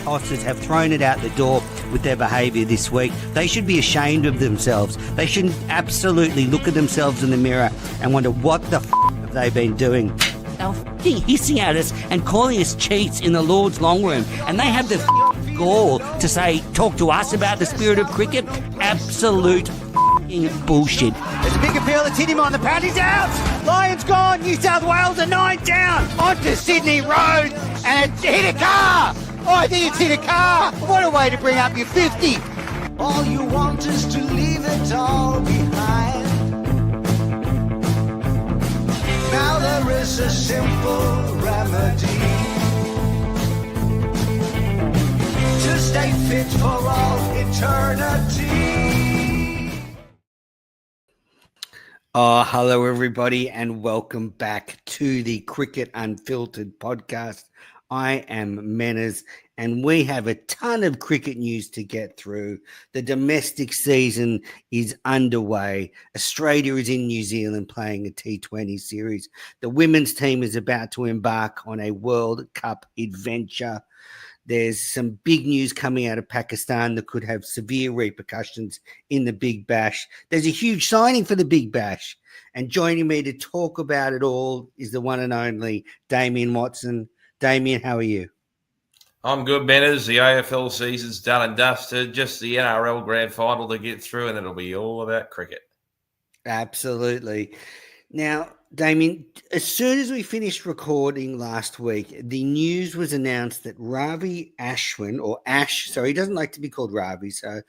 tossers have thrown it out the door with their behaviour this week. They should be ashamed of themselves. They should absolutely look at themselves in the mirror and wonder what the have they been doing. They're hissing at us and calling us cheats in the Lord's long room, and they have the gall to say, talk to us about the spirit of cricket. Absolute bullshit. There's a big appeal, it's hit him on the pad, he's out! Lions gone, New South Wales are 9 down! Onto Sydney Road, and it's hit a car! Oh, I think it's hit a car! What a way to bring up your 50! All you want is to leave it all behind. Now there is a simple remedy to stay fit for all eternity. Oh, hello everybody and welcome back to the Cricket Unfiltered podcast. I am Menners and we have a ton of cricket news to get through. The domestic season is underway. Australia is in New Zealand playing a T20 series. The women's team is about to embark on a World Cup adventure. There's some big news coming out of Pakistan that could have severe repercussions in the Big Bash. There's a huge signing for the Big Bash. And joining me to talk about it all is the one and only Damien Watson. Damien, how are you? I'm good, Menners. The AFL season's done and dusted. Just the NRL Grand Final to get through, and it'll be all about cricket. Absolutely. Now, Damien, as soon as we finished recording last week, the news was announced that Ravi Ashwin, or Ash, sorry, he doesn't like to be called Ravi, so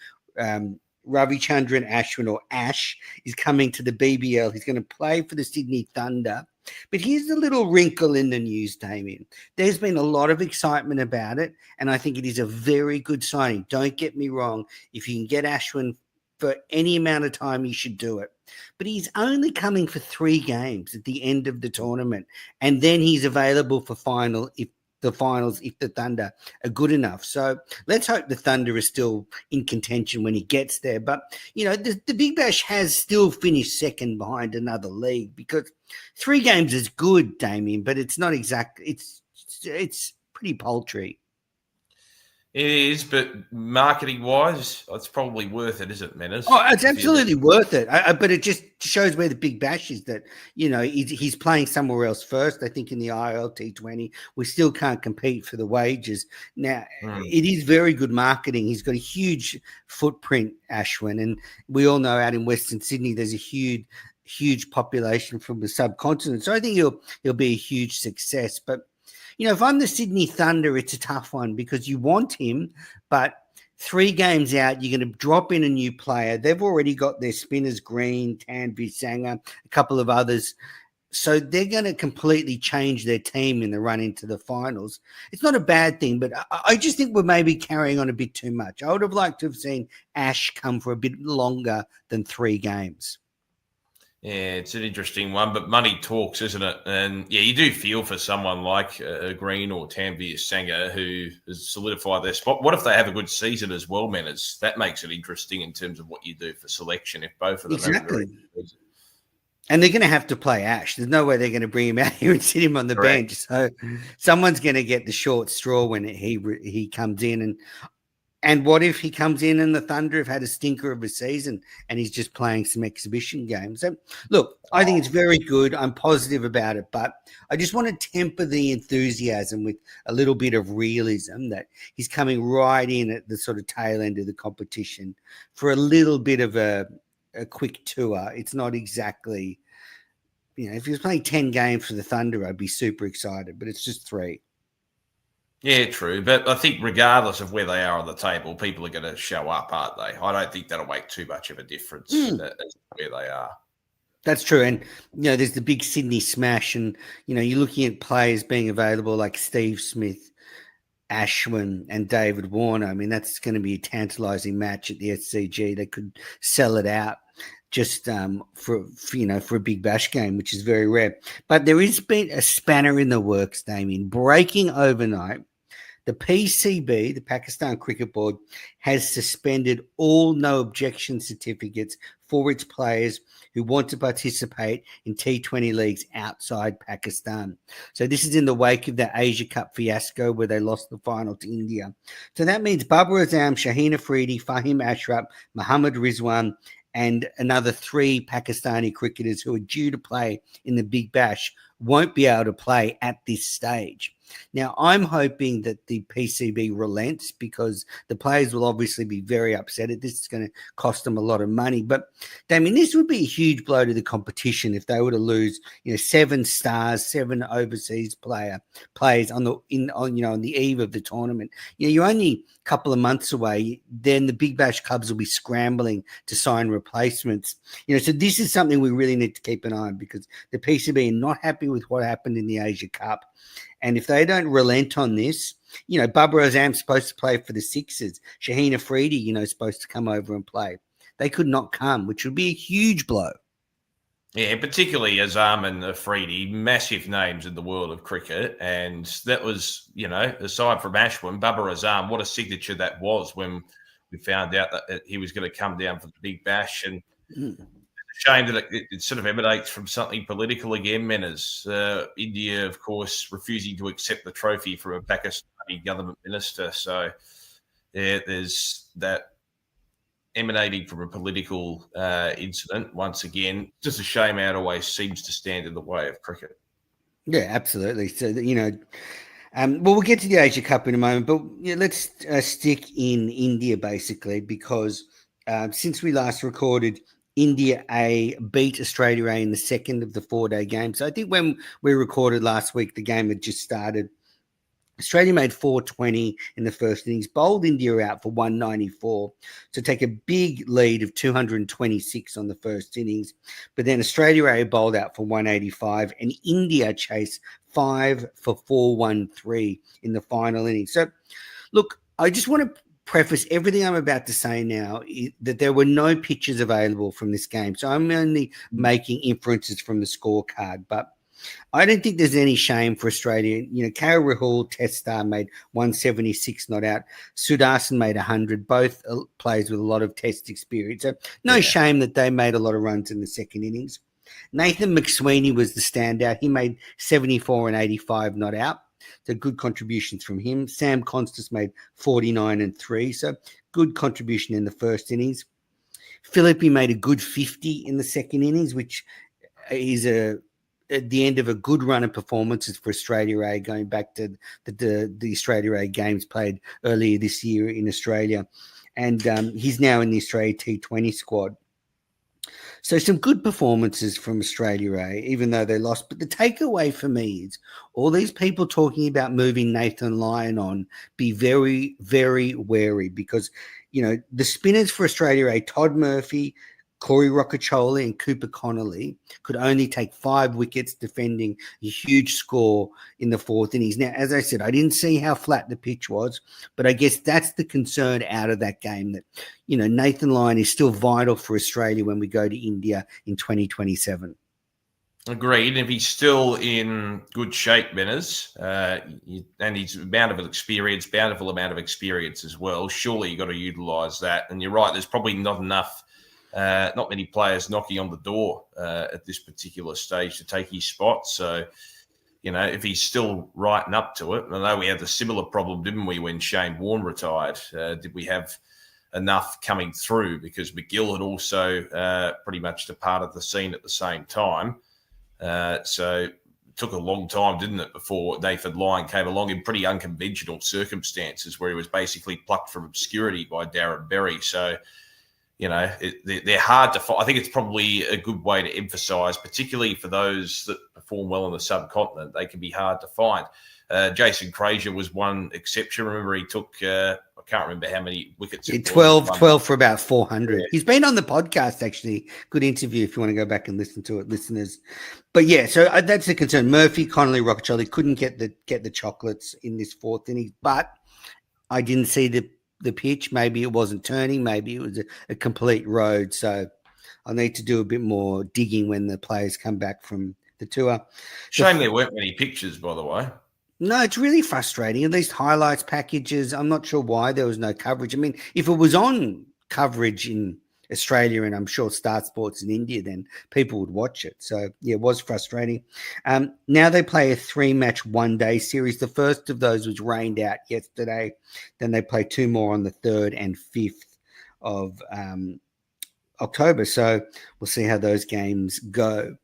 Ravi Chandran Ashwin, or Ash, is coming to the BBL. He's going to play for the Sydney Thunder. But here's the little wrinkle in the news, Damien. There's been a lot of excitement about it, and I think it is a very good signing. Don't get me wrong. If you can get Ashwin for any amount of time, you should do it. But he's only coming for 3 games at the end of the tournament, and then he's available for finals if the Thunder are good enough. So let's hope the Thunder is still in contention when he gets there. But, you know, the Big Bash has still finished second behind another league because 3 games is good, Damien, but it's not exact. It's pretty paltry. It is, but marketing-wise, it's probably worth it, isn't it, Menners? Oh, it's absolutely worth it. But it just shows where the Big Bash is that, you know, he's playing somewhere else first. I think in the IL T20, we still can't compete for the wages. Now, It is very good marketing. He's got a huge footprint, Ashwin, and we all know out in Western Sydney there's a huge population from the subcontinent. So I think he'll be a huge success. But you know, if I'm the Sydney Thunder, it's a tough one because you want him, but 3 games out, you're going to drop in a new player. They've already got their spinners, Green, Tanvi Sangha, a couple of others. So they're going to completely change their team in the run into the finals. It's not a bad thing, but I just think we're maybe carrying on a bit too much. I would have liked to have seen Ash come for a bit longer than 3 games. Yeah, it's an interesting one, but money talks, isn't it? And yeah, you do feel for someone like Green or Tanvi Sangha who has solidified their spot. What if they have a good season as well, Menners? That makes it interesting in terms of what you do for selection if both of them have a very good season. And they're going to have to play Ash. There's no way they're going to bring him out here and sit him on the bench. So someone's going to get the short straw when he comes in. And what if he comes in and the Thunder have had a stinker of a season and he's just playing some exhibition games? So, look, I think it's very good. I'm positive about it, but I just want to temper the enthusiasm with a little bit of realism that he's coming right in at the sort of tail end of the competition for a little bit of a quick tour. It's not exactly, you know, if he was playing 10 games for the Thunder, I'd be super excited, but it's just 3. Yeah, true. But I think regardless of where they are on the table, people are going to show up, aren't they? I don't think that'll make too much of a difference as where they are. That's true. And, you know, there's the big Sydney smash and, you know, you're looking at players being available like Steve Smith, Ashwin and David Warner. I mean, that's going to be a tantalising match at the SCG. They could sell it out just for a Big Bash game, which is very rare. But there has been a spanner in the works, Damien, breaking overnight The PCB, the Pakistan Cricket Board, has suspended all no objection certificates for its players who want to participate in T20 leagues outside Pakistan. So this is in the wake of the Asia Cup fiasco where they lost the final to India. So that means Babar Azam, Shaheen Afridi, Fahim Ashraf, Muhammad Rizwan, and another 3 Pakistani cricketers who are due to play in the Big Bash won't be able to play at this stage. Now, I'm hoping that the PCB relents because the players will obviously be very upset at this. It's going to cost them a lot of money. But, Damien, this would be a huge blow to the competition if they were to lose, 7 stars, 7 overseas players on the eve of the tournament. You're only a couple of months away. Then the Big Bash clubs will be scrambling to sign replacements. So this is something we really need to keep an eye on because the PCB are not happy with what happened in the Asia Cup. And if they don't relent on this, Babar Azam's supposed to play for the Sixers. Shaheen Afridi, is supposed to come over and play. They could not come, which would be a huge blow. Yeah, particularly Azam and Afridi, massive names in the world of cricket. And that was, aside from Ashwin, Babar Azam, what a signature that was when we found out that he was going to come down for the Big Bash. And shame that it sort of emanates from something political again, Menners. India, of course, refusing to accept the trophy from a Pakistani government minister. So there's that emanating from a political incident. Once again, just a shame how it always seems to stand in the way of cricket. Yeah, absolutely. So, we'll get to the Asia Cup in a moment, but let's stick in India basically because since we last recorded, India A beat Australia A in the second of the 4-day game. So I think when we recorded last week, the game had just started. Australia made 420 in the first innings, bowled India out for 194 to take a big lead of 226 on the first innings. But then Australia A bowled out for 185 and India chased 5 for 413 in the final innings. So, look, I just want to preface everything I'm about to say now that there were no pictures available from this game. So I'm only making inferences from the scorecard, but I don't think there's any shame for Australia. KL Rahul, Test star, made 176 not out. Sudarshan made 100, both players with a lot of Test experience. So no shame that they made a lot of runs in the second innings. Nathan McSweeney was the standout. He made 74 and 85 not out. So good contributions from him. Sam Constas made 49 and 3. So good contribution in the first innings. Philippi made a good 50 in the second innings, which is at the end of a good run of performances for Australia A, going back to the Australia A games played earlier this year in Australia. And he's now in the Australia T20 squad. So some good performances from Australia A, even though they lost. But the takeaway for me is all these people talking about moving Nathan Lyon on, be very, very wary because, the spinners for Australia A, Todd Murphy, Corey Roccacioli and Cooper Connolly could only take 5 wickets defending a huge score in the fourth innings. Now, as I said, I didn't see how flat the pitch was, but I guess that's the concern out of that game that, Nathan Lyon is still vital for Australia when we go to India in 2027. Agreed. If he's still in good shape, Menners, and he's bountiful amount of experience as well, surely you've got to utilise that. And you're right, there's probably not many players knocking on the door at this particular stage to take his spot. So, if he's still right and up to it, I know we had a similar problem, didn't we, when Shane Warne retired? Did we have enough coming through? Because McGill had also pretty much departed the scene at the same time. So it took a long time, didn't it, before Nathan Lyon came along in pretty unconventional circumstances where he was basically plucked from obscurity by Darren Berry. So, they're hard to find. I think it's probably a good way to emphasise, particularly for those that perform well on the subcontinent, they can be hard to find. Jason Frazier was one exception. Remember, he took, I can't remember how many wickets. 12 for about 400. Yeah. He's been on the podcast, actually. Good interview if you want to go back and listen to it, listeners. But yeah, so that's the concern. Murphy, Connolly, Roccacioli couldn't get the chocolates in this fourth inning, but I didn't see the pitch. Maybe it wasn't turning. Maybe it was a complete road. So I'll need to do a bit more digging when the players come back from the tour. Shame there weren't many pictures, by the way. No, it's really frustrating. And these highlights packages, I'm not sure why there was no coverage. I mean, if it was on coverage in Australia and I'm sure Start Sports in India, then people would watch it. So, yeah, it was frustrating. Now they play a 3-match one-day series. The first of those was rained out yesterday. Then they play 2 more on the 3rd and 5th of October. So we'll see how those games go.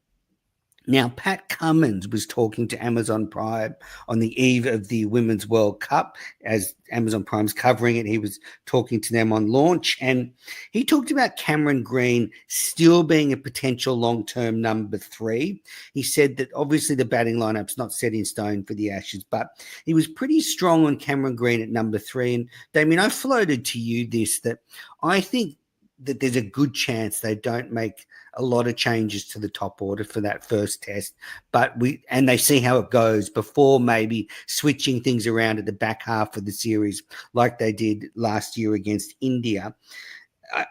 Now, Pat Cummins was talking to Amazon Prime on the eve of the Women's World Cup. As Amazon Prime's covering it, he was talking to them on launch, and he talked about Cameron Green still being a potential long-term number 3. He said that obviously the batting lineup's not set in stone for the Ashes, but he was pretty strong on Cameron Green at number 3. And Damien, I floated to you this, that I think that there's a good chance they don't make a lot of changes to the top order for that first test, but they see how it goes before maybe switching things around at the back half of the series like they did last year against India.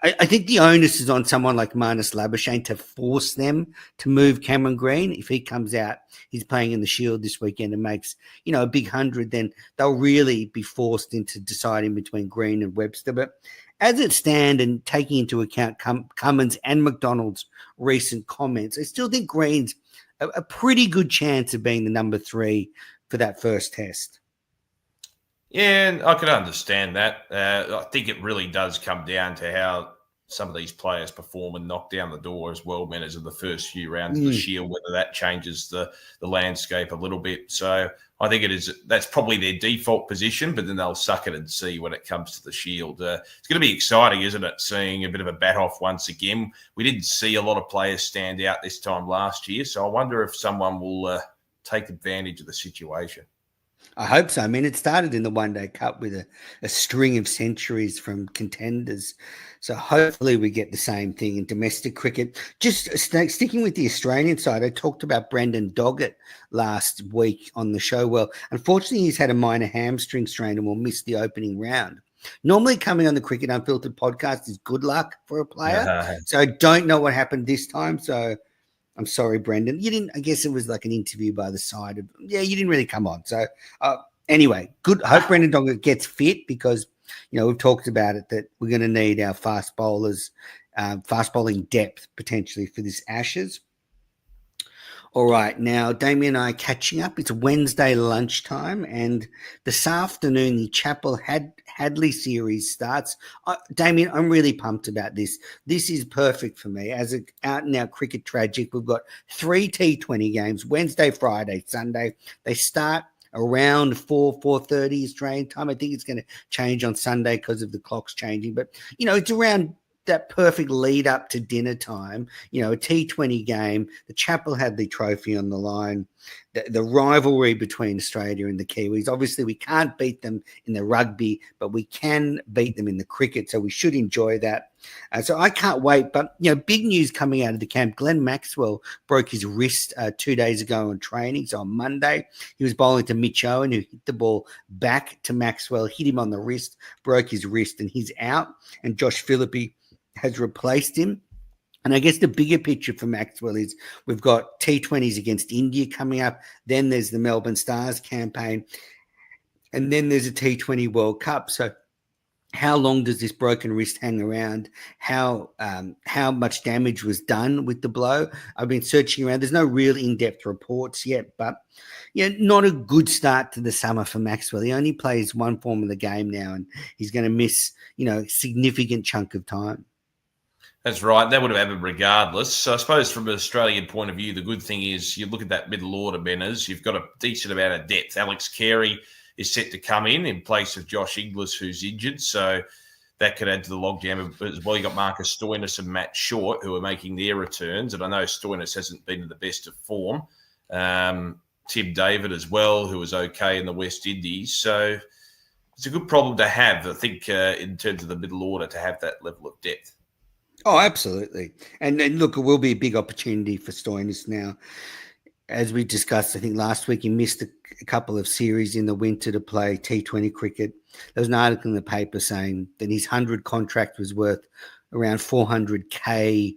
I think the onus is on someone like Marnus Labuschagne to force them to move Cameron Green. If he comes out, he's playing in the Shield this weekend and makes, a big 100, then they'll really be forced into deciding between Green and Webster. But as it stands, and taking into account Cummins and McDonald's recent comments, I still think Green's a pretty good chance of being the number 3 for that first test. Yeah, and I can understand that. I think it really does come down to how some of these players perform and knock down the door as well, winners of the first few rounds of the Shield, whether that changes the landscape a little bit. So I think that's probably their default position, but then they'll suck it and see when it comes to the Shield. It's going to be exciting, isn't it, seeing a bit of a bat-off once again. We didn't see a lot of players stand out this time last year, so I wonder if someone will take advantage of the situation. I hope so. I mean, it started in the One Day Cup with a string of centuries from contenders. So hopefully we get the same thing in domestic cricket. Just sticking with the Australian side, I talked about Brendan Doggett last week on the show. Well, unfortunately, he's had a minor hamstring strain and will miss the opening round. Normally coming on the Cricket Unfiltered podcast is good luck for a player. So I don't know what happened this time. So I'm sorry, Brendan. You didn't, I guess it was like an interview by the side of, you didn't really come on. So anyway, good. I hope Brendan Doggett gets fit because, we've talked about it that we're going to need our fast bowlers, fast bowling depth potentially for this Ashes. All right, now Damien and I are catching up. It's Wednesday lunchtime, and this afternoon the Chappell Hadley series starts. Damien, I'm really pumped about this. This is perfect for me. As an out-and-out cricket tragic, we've got 3 T20 games, Wednesday, Friday, Sunday. They start around 4:30 Australian time. I think it's going to change on Sunday because of the clocks changing, but, it's around that perfect lead up to dinner time, a T20 game, the Chappell Hadley Trophy on the line, the rivalry between Australia and the Kiwis. Obviously, we can't beat them in the rugby, but we can beat them in the cricket, so we should enjoy that. So I can't wait. But, big news coming out of the camp. Glenn Maxwell broke his wrist 2 days ago on training. So on Monday, he was bowling to Mitch Owen, who hit the ball back to Maxwell, hit him on the wrist, broke his wrist, and he's out. And Josh Phillippe has replaced him. And I guess the bigger picture for Maxwell is we've got T20s against India coming up. Then there's the Melbourne Stars campaign. And then there's a T20 World Cup. So how long does this broken wrist hang around? How much damage was done with the blow? I've been searching around. There's no real in-depth reports yet, but not a good start to the summer for Maxwell. He only plays one form of the game now, and he's going to miss, a significant chunk of time. That's right. That would have happened regardless. So I suppose from an Australian point of view, the good thing is you look at that middle order, Benners, you've got a decent amount of depth. Alex Carey is set to come in place of Josh Inglis, who's injured. So that could add to the logjam as well. You got Marcus Stoinis and Matt Short, who are making their returns. And I know Stoinis hasn't been in the best of form. Tim David as well, who was okay in the West Indies. So it's a good problem to have, I think, in terms of the middle order, to have that level of depth. Oh, absolutely. And look, it will be a big opportunity for Stoinis now. As we discussed, I think last week, he missed a couple of series in the winter to play T20 cricket. There was an article in the paper saying that his 100 contract was worth around 400K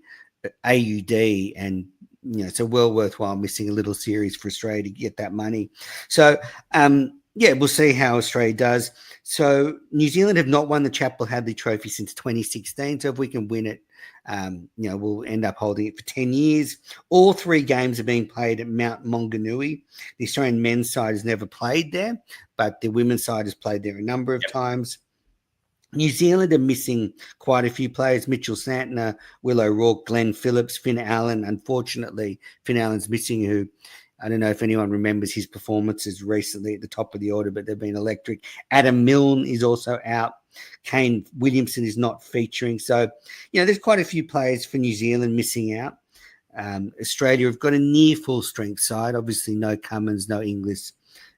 AUD. And, it's a well worthwhile missing a little series for Australia to get that money. So, we'll see how Australia does. So New Zealand have not won the Chappell Hadley Trophy since 2016. So if we can win it, we'll end up holding it for 10 years. All 3 games are being played at Mount Maunganui. The Australian men's side has never played there, but the women's side has played there a number of times. New Zealand are missing quite a few players: Mitchell Santner, Will O'Rourke, Glenn Phillips, Finn Allen. Unfortunately, Finn Allen's missing, who I don't know if anyone remembers his performances recently at the top of the order, but they've been electric. Adam Milne is also out. Kane Williamson is not featuring. So, there's quite a few players for New Zealand missing out. Australia have got a near full strength side. Obviously, no Cummins, no Inglis,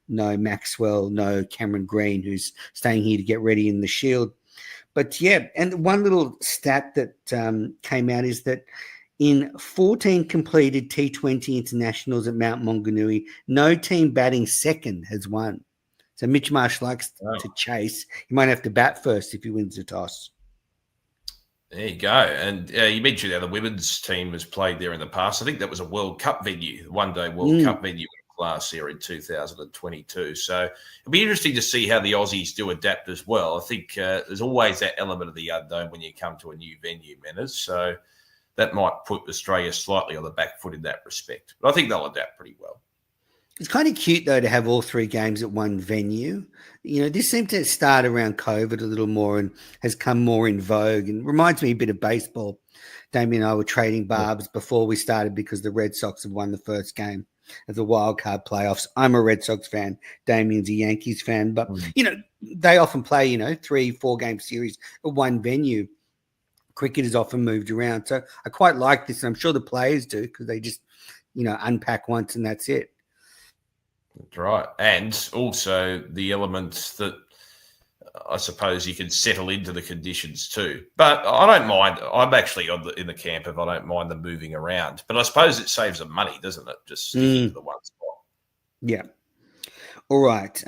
no Maxwell, no Cameron Green, who's staying here to get ready in the Shield. But and one little stat that came out is that in 14 completed T20 internationals at Mount Maunganui, no team batting second has won. So Mitch Marsh likes to chase. He might have to bat first if he wins the toss. There you go. And you mentioned how the women's team has played there in the past. I think that was a World Cup venue, one-day World Cup venue last year in 2022. So it'll be interesting to see how the Aussies do adapt as well. I think there's always that element of the unknown when you come to a new venue, Menners. So that might put Australia slightly on the back foot in that respect. But I think they'll adapt pretty well. It's kind of cute, though, to have all 3 games at one venue. This seemed to start around COVID a little more and has come more in vogue, and reminds me a bit of baseball. Damien and I were trading barbs before we started because the Red Sox have won the first game of the wild card playoffs. I'm a Red Sox fan. Damien's a Yankees fan. But, they often play, 3-4 game series at one venue. Cricket is often moved around. So I quite like this, and I'm sure the players do, because they just, unpack once and that's it. That's right. And also the element that I suppose you can settle into the conditions too. But I don't mind. I'm actually in the camp of I don't mind them moving around. But I suppose it saves them money, doesn't it? Just sticking to the one spot. Yeah. All right.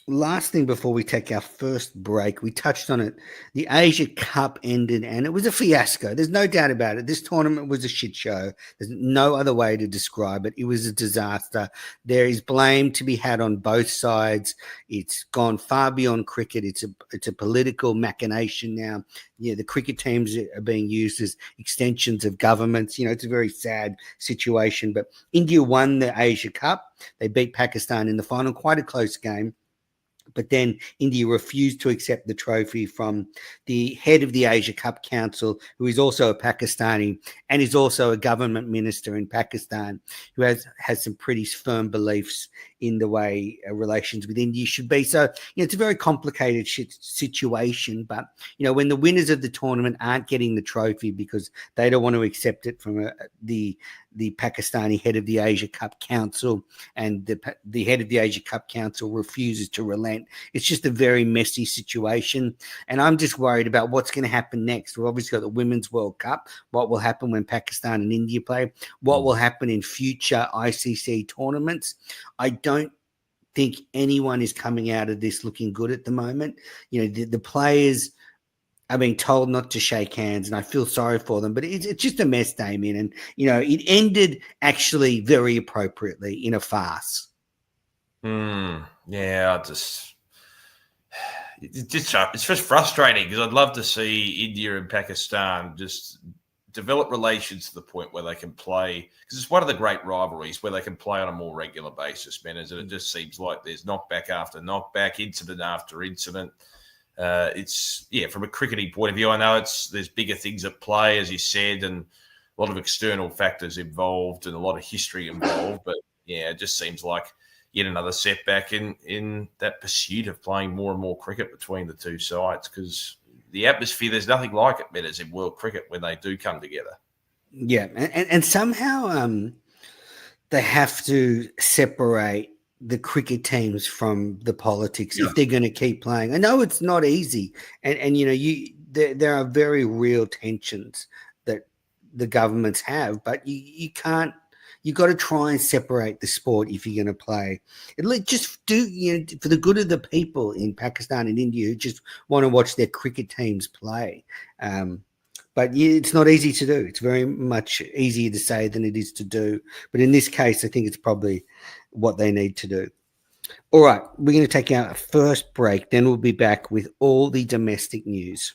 Last thing before we take our first break, we touched on it. The Asia Cup ended and it was a fiasco. There's no doubt about it. This tournament was a shit show. There's no other way to describe it. It was a disaster. There is blame to be had on both sides. It's gone far beyond cricket. It's a political machination now. The cricket teams are being used as extensions of governments. It's a very sad situation. But India won the Asia Cup. They beat Pakistan in the final. Quite a close game. But then India refused to accept the trophy from the head of the Asia Cup Council, who is also a Pakistani and is also a government minister in Pakistan, who has some pretty firm beliefs in the way relations with India should be. So, it's a very complicated situation. But, when the winners of the tournament aren't getting the trophy because they don't want to accept it from the Pakistani head of the Asia Cup Council, and the head of the Asia Cup Council refuses to relent. It's just a very messy situation. And I'm just worried about what's going to happen next. We've obviously got the Women's World Cup. What will happen when Pakistan and India play? What will happen in future ICC tournaments? I don't think anyone is coming out of this looking good at the moment. The players are being told not to shake hands, and I feel sorry for them, but it's just a mess, Damien. And, it ended actually very appropriately in a farce. Yeah, it's just frustrating because I'd love to see India and Pakistan just develop relations to the point where they can play, because it's one of the great rivalries where they can play on a more regular basis, man. And it just seems like there's knockback after knockback, incident after incident. It's from a cricketing point of view, I know there's bigger things at play, as you said, and a lot of external factors involved and a lot of history involved. But it just seems like yet another setback in that pursuit of playing more and more cricket between the two sides, because the atmosphere, there's nothing like it, matters in world cricket when they do come together. Yeah, and somehow they have to separate the cricket teams from the politics if they're going to keep playing. I know it's not easy, and there are very real tensions that the governments have, but you can't. You got to try and separate the sport if you're going to play. Just do, for the good of the people in Pakistan and India who just want to watch their cricket teams play. But yeah, it's not easy to do. It's very much easier to say than it is to do. But in this case, I think it's probably what they need to do. All right, we're going to take our first break. Then we'll be back with all the domestic news.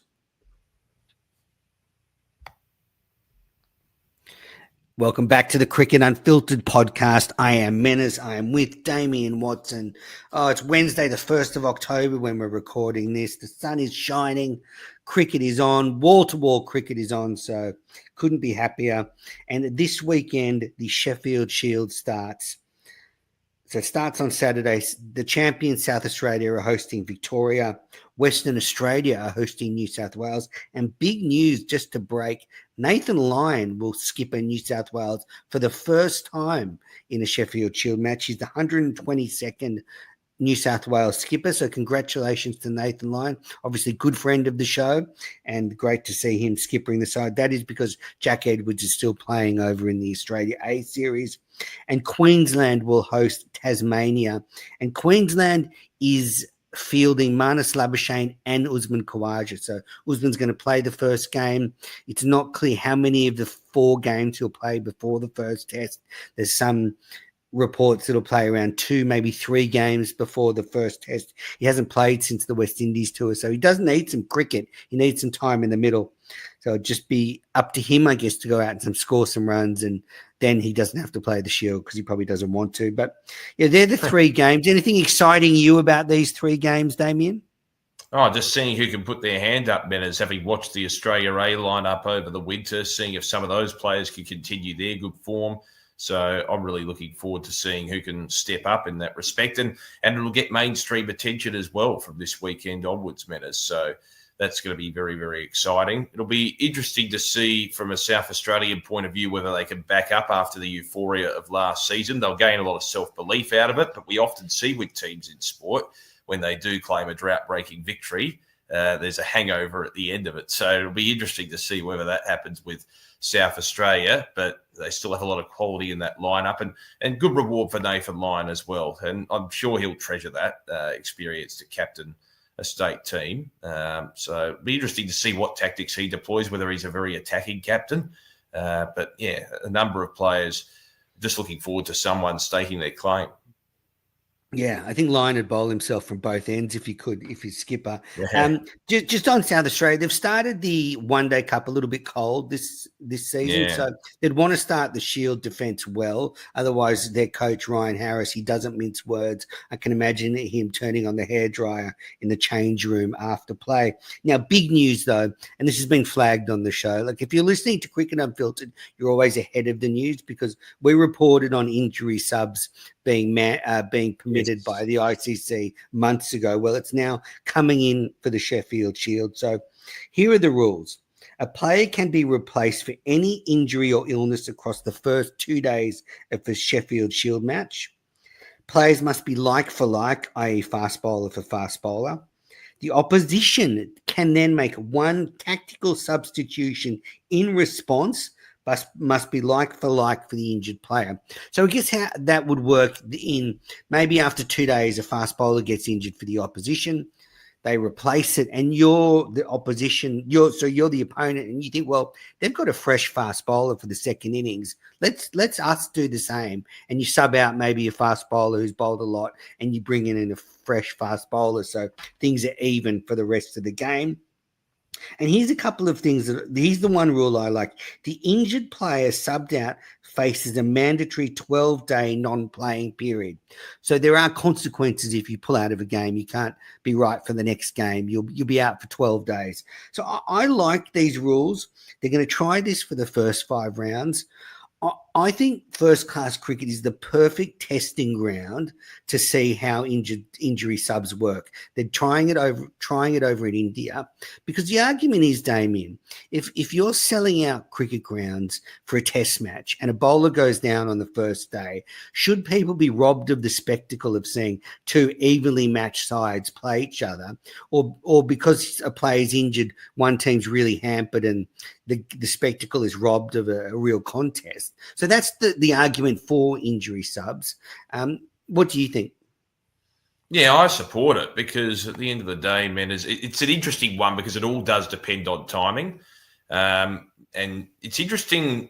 Welcome back to the Cricket Unfiltered podcast. I am Menace. I am with Damien Watson. Oh, it's Wednesday, the 1st of October when we're recording this. The sun is shining. Cricket is on. Wall-to-wall cricket is on, so couldn't be happier. And this weekend, the Sheffield Shield starts. So it starts on Saturday. The champions, South Australia, are hosting Victoria. Western Australia are hosting New South Wales. And big news just to break, Nathan Lyon will skip a New South Wales for the first time in a Sheffield Shield match. He's the 122nd New South Wales skipper. So congratulations to Nathan Lyon, obviously good friend of the show, and great to see him skippering the side. That is because Jack Edwards is still playing over in the Australia A series. And Queensland will host Tasmania. And Queensland is fielding Marnus Labuschagne and Usman Khawaja. So Usman's going to play the first game. It's not clear how many of the 4 games he'll play before the first test. There's some reports it'll play around 2, maybe 3 games before the first test. He hasn't played since the West Indies tour, so he does need some cricket. He needs some time in the middle. So it'd just be up to him, I guess, to go out and score some runs, and then he doesn't have to play the Shield because he probably doesn't want to. But yeah, they're the 3 games. Anything exciting you about these 3 games, Damien? Oh, just seeing who can put their hand up, Menace, having watched the Australia A lineup over the winter, seeing if some of those players can continue their good form. So I'm really looking forward to seeing who can step up in that respect. And it'll get mainstream attention as well from this weekend onwards, Menace. So that's going to be very, very exciting. It'll be interesting to see from a South Australian point of view whether they can back up after the euphoria of last season. They'll gain a lot of self-belief out of it, but we often see with teams in sport, when they do claim a drought-breaking victory, there's a hangover at the end of it. So it'll be interesting to see whether that happens with South Australia, but they still have a lot of quality in that lineup, and good reward for Nathan Lyon as well. And I'm sure he'll treasure that experience to captain a state team. So it'll be interesting to see what tactics he deploys, whether he's a very attacking captain. But yeah, a number of players just looking forward to someone staking their claim. Yeah, I think Lyon would bowl himself from both ends if he could, if he's skipper. Yeah. Just on South Australia, they've started the One Day Cup a little bit cold this season, Yeah. so they'd want to start the Shield defence well. Otherwise, their coach Ryan Harris, he doesn't mince words. I can imagine him turning on the hairdryer in the change room after play. Now, big news though, and this has been flagged on the show. Like if you're listening to Cricket Unfiltered, you're always ahead of the news because we reported on injury subs being permitted by the ICC months ago. Well, it's now coming in for the Sheffield Shield. So here are the rules. A player can be replaced for any injury or illness across the first 2 days of the Sheffield Shield match. Players must be like for like, i.e. fast bowler for fast bowler. The opposition can then make one tactical substitution in response, but must be like for like for the injured player. So I guess how that would work in maybe after 2 days, a fast bowler gets injured for the opposition. They replace it, and you're the opposition. You're the opponent, and you think, well, they've got a fresh fast bowler for the second innings. Let's us do the same, and you sub out maybe a fast bowler who's bowled a lot, and you bring in a fresh fast bowler, so things are even for the rest of the game. And here's a couple of things. Here's the one rule I like. The injured player subbed out faces a mandatory 12-day non-playing period. So there are consequences if you pull out of a game. You can't be right for the next game. You'll be out for 12 days. So I like these rules. They're going to try this for the first 5 rounds. I think first-class cricket is the perfect testing ground to see how injury subs work. They're trying it over in India because the argument is, Damien, if you're selling out cricket grounds for a test match and a bowler goes down on the first day, should people be robbed of the spectacle of seeing 2 evenly matched sides play each other, or because a player's injured, one team's really hampered and the spectacle is robbed of a real contest? So that's the argument for injury subs. What do you think? Yeah, I support it because at the end of the day, man, it's an interesting one because it all does depend on timing. And it's interesting,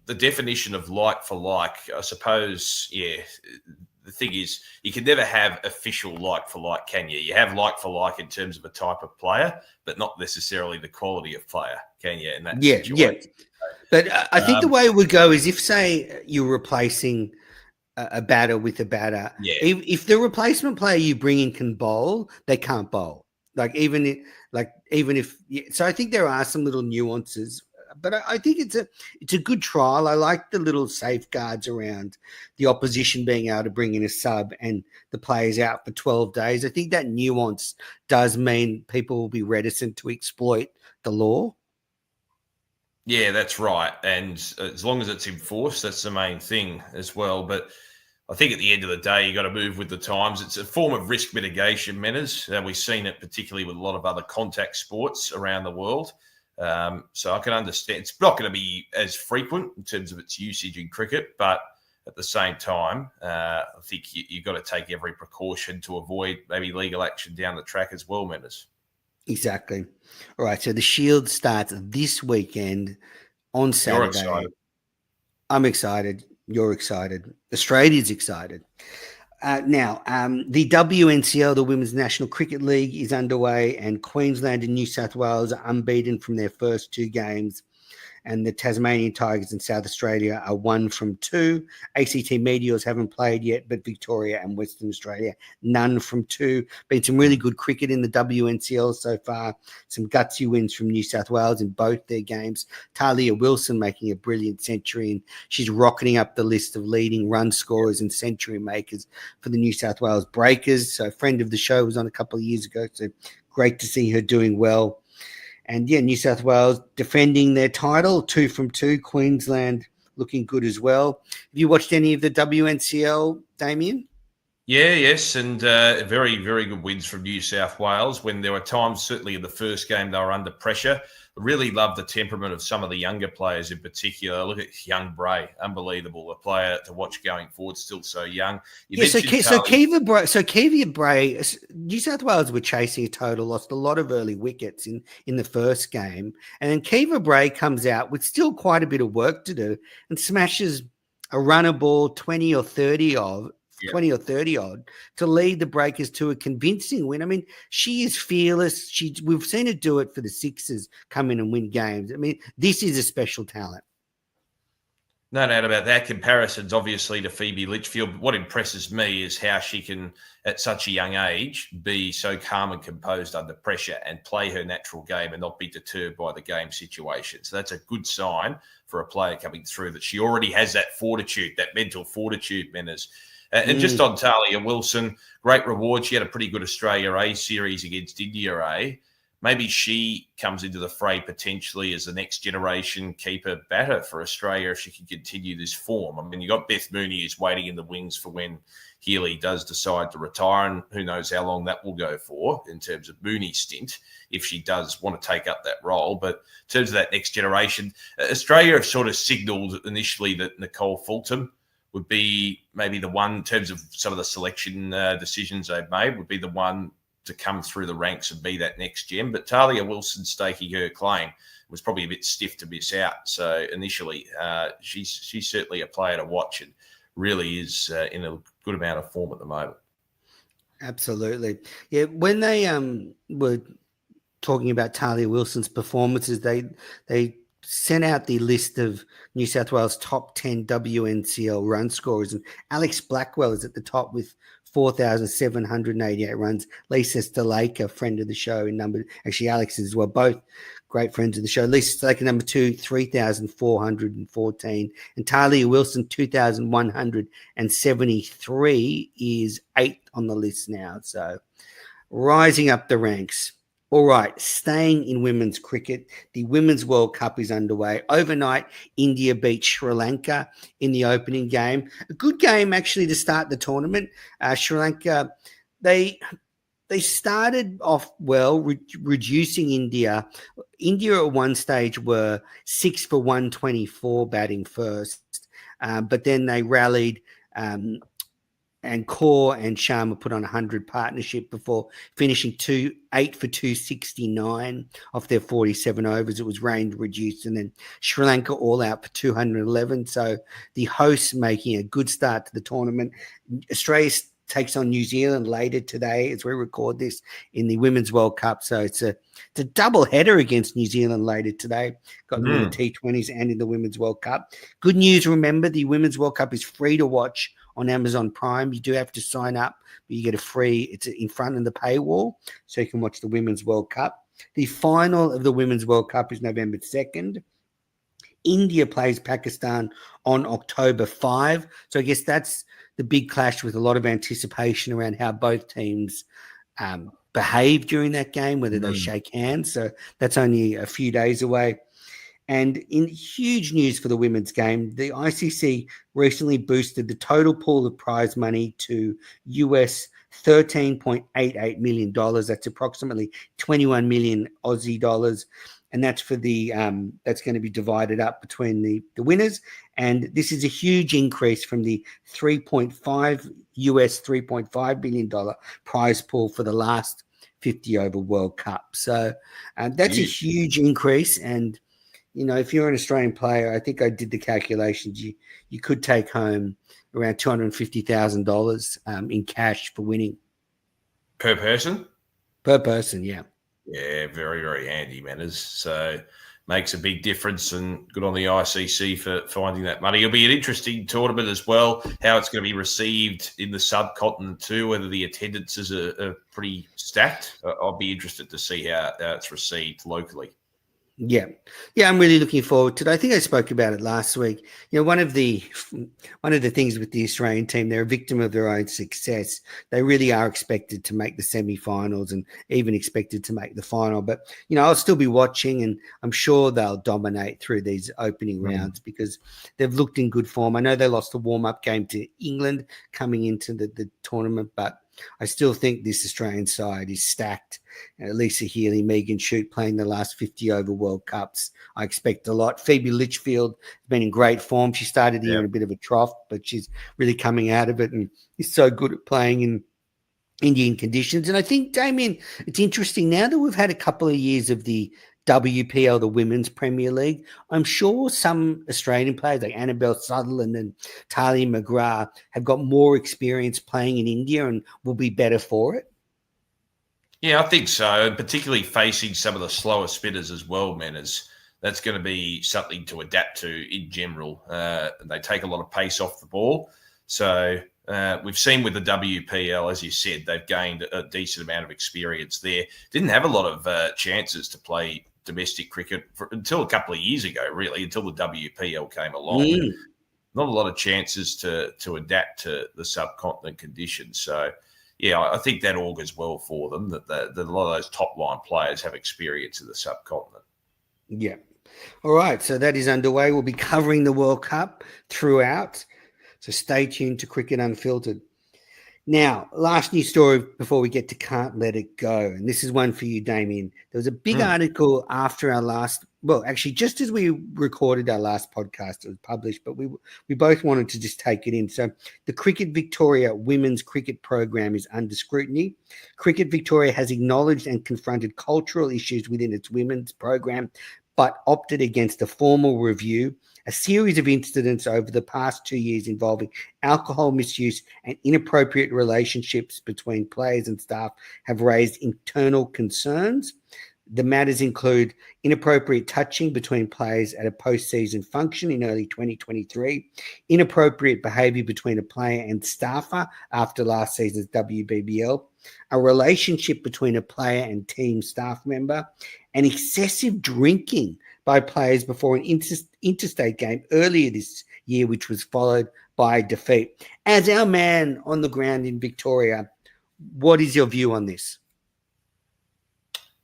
the definition of like for like, I suppose, the thing is, you can never have official like for like, can you? You have like for like in terms of a type of player, but not necessarily the quality of player, can you? In that situation. Yeah. But I think the way it would go is if, say, you're replacing a batter with a batter, if the replacement player you bring in can bowl, they can't bowl. So I think there are some little nuances, but I think it's a good trial. I like the little safeguards around the opposition being able to bring in a sub and the players out for 12 days. I think that nuance does mean people will be reticent to exploit the law. Yeah, that's right. And as long as it's enforced, that's the main thing as well. But I think at the end of the day, you got to move with the times. It's a form of risk mitigation, Menners. We've seen it particularly with a lot of other contact sports around the world. So I can understand it's not going to be as frequent in terms of its usage in cricket, but at the same time, I think you've got to take every precaution to avoid maybe legal action down the track as well, Menners. Exactly. All right. So the Shield starts this weekend on Saturday. You're excited. I'm excited. You're excited. Australia's excited. Now, the WNCL, the Women's National Cricket League, is underway, and Queensland and New South Wales are unbeaten from their first two games. And the Tasmanian Tigers in South Australia are 1 from 2. ACT Meteors haven't played yet, but Victoria and Western Australia, none from 2. Been some really good cricket in the WNCL so far. Some gutsy wins from New South Wales in both their games. Talia Wilson making a brilliant century, and she's rocketing up the list of leading run scorers and century makers for the New South Wales Breakers. So a friend of the show was on a couple of years ago, so great to see her doing well. And, New South Wales defending their title, 2 from 2. Queensland looking good as well. Have you watched any of the WNCL, Damien? Yes, and very, very good wins from New South Wales when there were times, certainly in the first game, they were under pressure. I really love the temperament of some of the younger players in particular. Look at young Bray, unbelievable, a player to watch going forward, still so young. So Kiva Bray, New South Wales were chasing a total, lost a lot of early wickets in the first game, and then Kiva Bray comes out with still quite a bit of work to do and smashes a runner ball 20 or 30 odd to lead the Breakers to a convincing win. I mean, she is fearless. We've seen her do it for the Sixers, come in and win games. I mean, this is a special talent. No doubt about that. Comparisons, obviously, to Phoebe Litchfield. What impresses me is how she can, at such a young age, be so calm and composed under pressure and play her natural game and not be deterred by the game situation. So that's a good sign for a player coming through, that she already has that fortitude, that mental fortitude, Menners. And just on Talia Wilson, great reward. She had a pretty good Australia A series against India A. Maybe she comes into the fray potentially as the next generation keeper batter for Australia if she can continue this form. I mean, you got Beth Mooney who's waiting in the wings for when Healy does decide to retire, and who knows how long that will go for in terms of Mooney's stint, if she does want to take up that role. But in terms of that next generation, Australia have sort of signalled initially that Nicole Fulton would be maybe the one, in terms of some of the selection decisions they've made, would be the one to come through the ranks and be that next gem. But Talia Wilson staking her claim was probably a bit stiff to miss out. So initially, she's certainly a player to watch and really is in a good amount of form at the moment. Absolutely. Yeah, when they were talking about Talia Wilson's performances, they sent out the list of New South Wales top 10 WNCL run scorers, and Alex Blackwell is at the top with 4,788 runs. Lisa Stalaker, friend of the show, actually Alex as well, both great friends of the show. Lisa Stalaker, number 2, 3,414. And Talia Wilson, 2,173, is 8th on the list now. So rising up the ranks. All right, staying in women's cricket, the Women's World Cup is underway. Overnight, India beat Sri Lanka in the opening game. A good game, actually, to start the tournament. Sri Lanka, they started off well, reducing India. India at one stage were 6 for 124 batting first, but then they rallied and Kaur and Sharma put on a 100 partnership before finishing 8 for 269 off their 47 overs. It was rain reduced, and then Sri Lanka all out for 211. So the hosts making a good start to the tournament. Australia takes on New Zealand later today as we record this in the Women's World Cup. So it's a double header against New Zealand later today. Got them in the T20s and in the Women's World Cup. Good news, remember, the Women's World Cup is free to watch on Amazon Prime. You do have to sign up, but you get it's in front of the paywall, so you can watch the Women's World Cup. The final of the Women's World Cup is November 2nd. India plays Pakistan on October 5. So I guess that's the big clash with a lot of anticipation around how both teams behave during that game, whether they shake hands. So that's only a few days away. And in huge news for the women's game, the ICC recently boosted the total pool of prize money to US $13.88 million. That's approximately 21 million Aussie dollars. And that's for that's going to be divided up between the winners. And this is a huge increase from the $3.5 billion prize pool for the last 50 over World Cup. So that's a huge increase. And if you're an Australian player, I think I did the calculations. You could take home around $250,000 in cash for winning. Per person? Per person, yeah. Yeah, very, very handy, manners. So makes a big difference, and good on the ICC for finding that money. It'll be an interesting tournament as well, how it's going to be received in the subcontinent too, whether the attendances are pretty stacked. I'll be interested to see how it's received locally. Yeah, I'm really looking forward to it. I think I spoke about it last week. One of the things with the Australian team, they're a victim of their own success. They really are expected to make the semi-finals and even expected to make the final. But I'll still be watching, and I'm sure they'll dominate through these opening rounds because they've looked in good form. I know they lost a warm-up game to England coming into the tournament, but I still think this Australian side is stacked. Lisa Healy, Megan Shute playing the last 50 over World Cups. I expect a lot. Phoebe Litchfield has been in great form. She started the year in a bit of a trough, but she's really coming out of it and is so good at playing in Indian conditions. And I think, Damien, it's interesting now that we've had a couple of years of the WPL, the Women's Premier League. I'm sure some Australian players like Annabelle Sutherland and Talia McGrath have got more experience playing in India and will be better for it. Yeah, I think so, and particularly facing some of the slower spinners as well, man. That's going to be something to adapt to in general. They take a lot of pace off the ball. So we've seen with the WPL, as you said, they've gained a decent amount of experience there. Didn't have a lot of chances to play domestic cricket until a couple of years ago, really, until the WPL came along. Not a lot of chances to adapt to the subcontinent conditions. So, yeah, I think that augurs well for them, that a lot of those top-line players have experience in the subcontinent. Yeah. All right, so that is underway. We'll be covering the World Cup throughout, so stay tuned to Cricket Unfiltered. Now, last news story before we get to Can't Let It Go, and this is one for you, Damien. There was a big article after our last, well, actually, just as we recorded our last podcast, it was published, but we both wanted to just take it in. So the Cricket Victoria women's cricket program is under scrutiny. Cricket Victoria has acknowledged and confronted cultural issues within its women's program, but opted against a formal review. A series of incidents over the past 2 years involving alcohol misuse and inappropriate relationships between players and staff have raised internal concerns. The matters include inappropriate touching between players at a postseason function in early 2023, inappropriate behaviour between a player and staffer after last season's WBBL, a relationship between a player and team staff member, and excessive drinking by players before an interstate game earlier this year, which was followed by a defeat. As our man on the ground in Victoria, what is your view on this?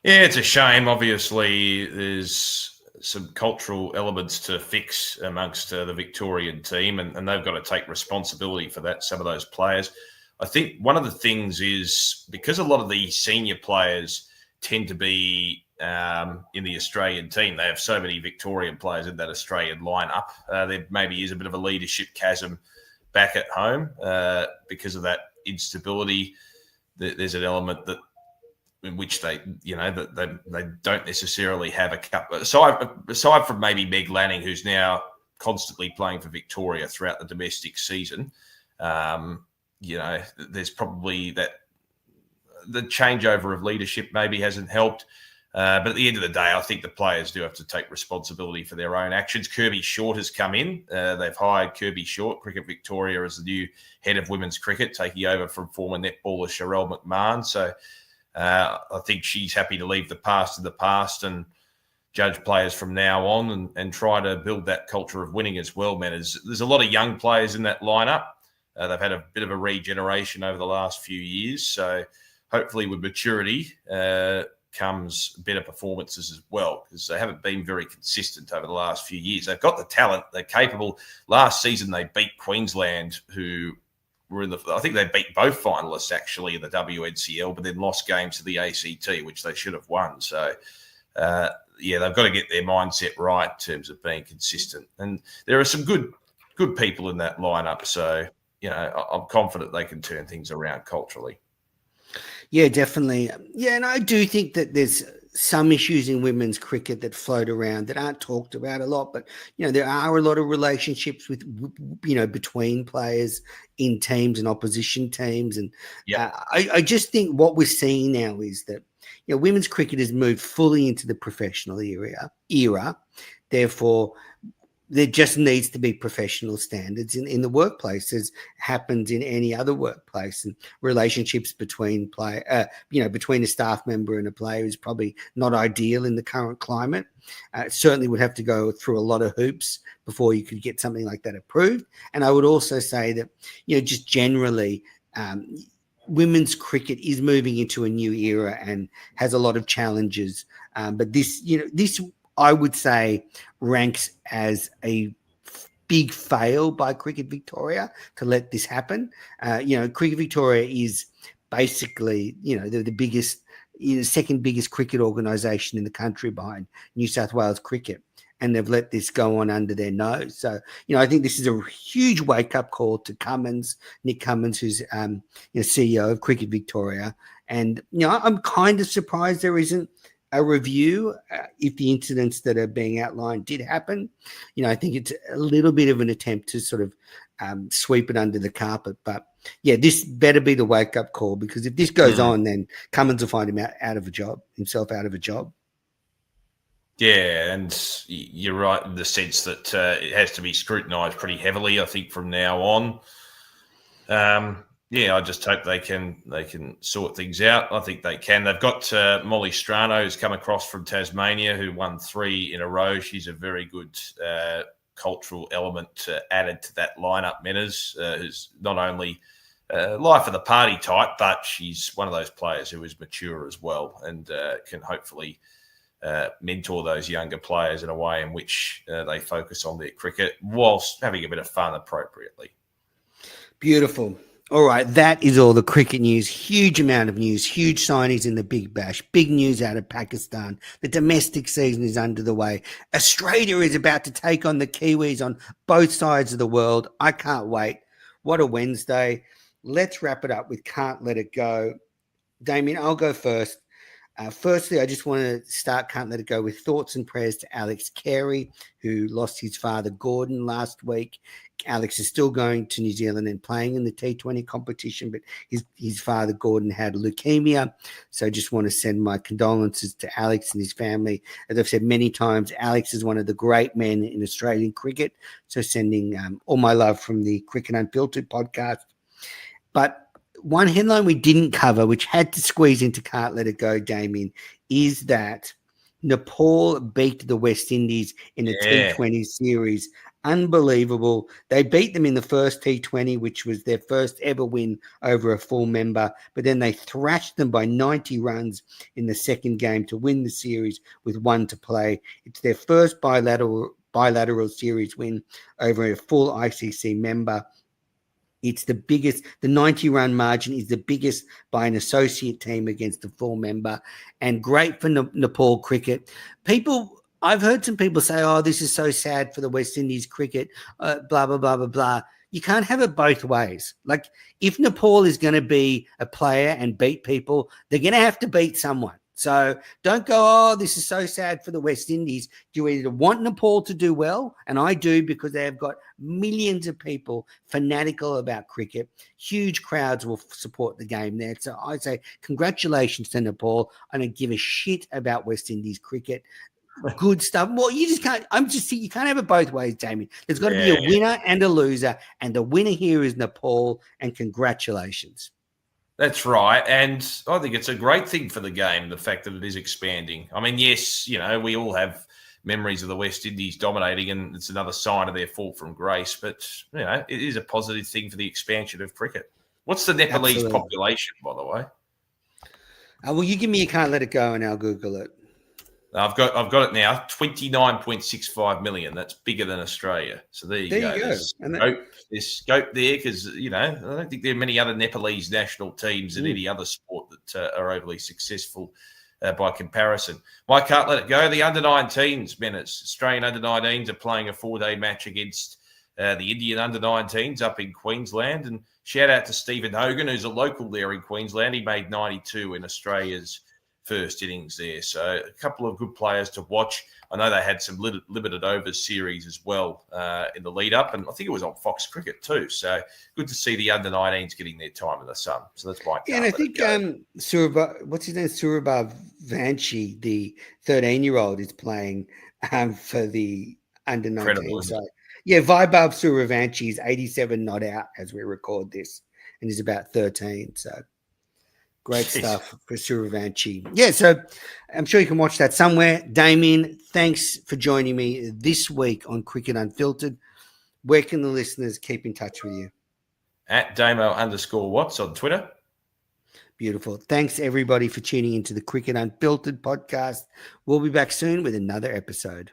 Yeah, it's a shame. Obviously, there's some cultural elements to fix amongst the Victorian team, and they've got to take responsibility for that, some of those players. I think one of the things is because a lot of the senior players tend to be in the Australian team. They have so many Victorian players in that Australian lineup. There maybe is a bit of a leadership chasm back at home because of that instability. There's an element that in which they don't necessarily have a cup. Aside from maybe Meg Lanning, who's now constantly playing for Victoria throughout the domestic season, there's probably that the changeover of leadership maybe hasn't helped. But at the end of the day, I think the players do have to take responsibility for their own actions. Kirby Short has come in. They've hired Kirby Short, Cricket Victoria, as the new head of women's cricket, taking over from former netballer Sherelle McMahon. So I think she's happy to leave the past in the past and judge players from now on and try to build that culture of winning as well, man. There's a lot of young players in that lineup. They've had a bit of a regeneration over the last few years. So hopefully with maturity comes better performances as well, because they haven't been very consistent over the last few years. They've got the talent. They're capable. Last season, they beat Queensland, who were I think they beat both finalists actually in the WNCL, but then lost games to the ACT, which they should have won. So, they've got to get their mindset right in terms of being consistent. And there are some good people in that lineup. So, I'm confident they can turn things around culturally. Yeah, definitely. Yeah, and I do think that there's some issues in women's cricket that float around that aren't talked about a lot, but there are a lot of relationships with between players in teams and opposition teams, and I just think what we're seeing now is that women's cricket has moved fully into the professional era. Therefore, there just needs to be professional standards in the workplace, as happens in any other workplace. And relationships between between a staff member and a player is probably not ideal in the current climate. Certainly would have to go through a lot of hoops before you could get something like that approved. And I would also say that, just generally, women's cricket is moving into a new era and has a lot of challenges. But this I would say ranks as a big fail by Cricket Victoria to let this happen. Cricket Victoria is basically, the biggest, second biggest cricket organisation in the country behind New South Wales Cricket, and they've let this go on under their nose. So, I think this is a huge wake-up call to Nick Cummins, who's CEO of Cricket Victoria. And, I'm kind of surprised there isn't a review if the incidents that are being outlined did happen. I think it's a little bit of an attempt to sort of sweep it under the carpet. But this better be the wake-up call, because if this goes on, then Cummins will find himself out of a job. Yeah, and you're right in the sense that it has to be scrutinised pretty heavily, I think, from now on. I just hope they can sort things out. I think they can. They've got Molly Strano, who's come across from Tasmania, who won 3 in a row. She's a very good cultural element added to that lineup, Menners, who's not only life of the party type, but she's one of those players who is mature as well and can hopefully mentor those younger players in a way in which they focus on their cricket whilst having a bit of fun appropriately. Beautiful. All right, that is all the cricket news. Huge amount of news, huge signings in the Big Bash, big news out of Pakistan. The domestic season is under the way. Australia is about to take on the Kiwis on both sides of the world. I can't wait. What a Wednesday. Let's wrap it up with Can't Let It Go. Damien, I'll go first. Firstly, I just want to start Can't Let It Go with thoughts and prayers to Alex Carey, who lost his father, Gordon, last week. Alex is still going to New Zealand and playing in the T20 competition, but his father, Gordon, had leukemia. So I just want to send my condolences to Alex and his family. As I've said many times, Alex is one of the great men in Australian cricket. So sending all my love from the Cricket Unfiltered podcast. But one headline we didn't cover, which had to squeeze into Can't Let It Go, Damien, is that Nepal beat the West Indies in a T20 series. Unbelievable. They beat them in the first T20, which was their first ever win over a full member, but then they thrashed them by 90 runs in the second game to win the series with 1 to play. It's their first bilateral series win over a full ICC member. It's the biggest, the 90-run margin is the biggest by an associate team against a full member, and great for Nepal cricket. I've heard some people say, oh, this is so sad for the West Indies cricket, blah, blah, blah, blah, blah. you can't have it both ways. Like if Nepal is going to be a player and beat people, they're going to have to beat someone. So don't go, oh, this is so sad for the West Indies. You either want Nepal to do well, and I do because they have got millions of people fanatical about cricket. Huge crowds will support the game there. So I say congratulations to Nepal. I don't give a shit about West Indies cricket. Good stuff. Well, you just can't. You can't have it both ways, Jamie. There's got to be a winner and a loser, and the winner here is Nepal. And congratulations. That's right. And I think it's a great thing for the game, the fact that it is expanding. I mean, yes, we all have memories of the West Indies dominating, and it's another sign of their fall from grace. But, it is a positive thing for the expansion of cricket. What's the Nepalese population, by the way? Well, you give me You Can't Let It Go, and I'll Google it. I've got it now. 29.65 million. That's bigger than Australia. So there you go. There's scope there because I don't think there are many other Nepalese national teams in any other sport that are overly successful by comparison. Well, I can't let it go. The under-19s, Menace. Australian under-19s are playing a 4-day match against the Indian under-19s up in Queensland. And shout out to Stephen Hogan, who's a local there in Queensland. He made 92 in Australia's first innings there. So a couple of good players to watch. I know they had some limited overs series as well in the lead up, and I think it was on Fox Cricket too. So good to see the under-19s getting their time in the sun. So that's my and I think what's his name? Surabha Vanchi, the 13-year-old, is playing for the under-19 side. Yeah, Vaibhav Suryavanshi is 87 not out as we record this, and he's about 13. So great stuff for Suryavanshi. Yeah, so I'm sure you can watch that somewhere. Damien, thanks for joining me this week on Cricket Unfiltered. Where can the listeners keep in touch with you? At Damo_Watts on Twitter. Beautiful. Thanks, everybody, for tuning into the Cricket Unfiltered podcast. We'll be back soon with another episode.